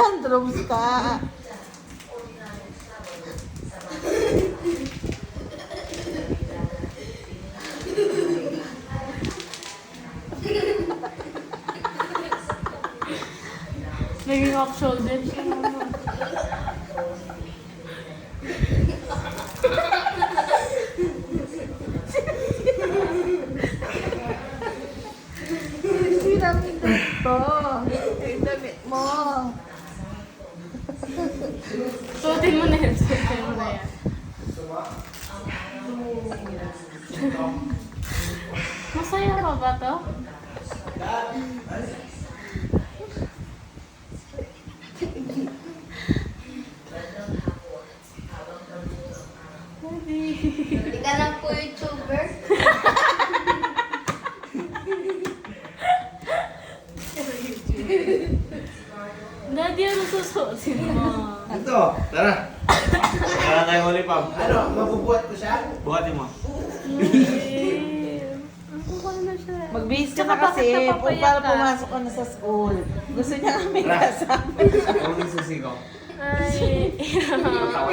Tantrums ka. Naging off shoulder siya. Sinamin dito. Yung damit mo. Suotin mo na yan. Suotin mo na yan. Masaya pa ba to? Hindi ka lang po YouTuber. Daddy, ano susuotin mo? Ito, tara. Kaya tayo huli, Pam. Ano, mabubuhat ko siya? Buhatin mo. Ang kukuha na siya. Magbihis ka Tsaka na kasi bakit napapayat para ka? pumasok ka na sa school. Gusto niya kami kasama. Huwag yung susigaw. Ay. Tawa-tawa.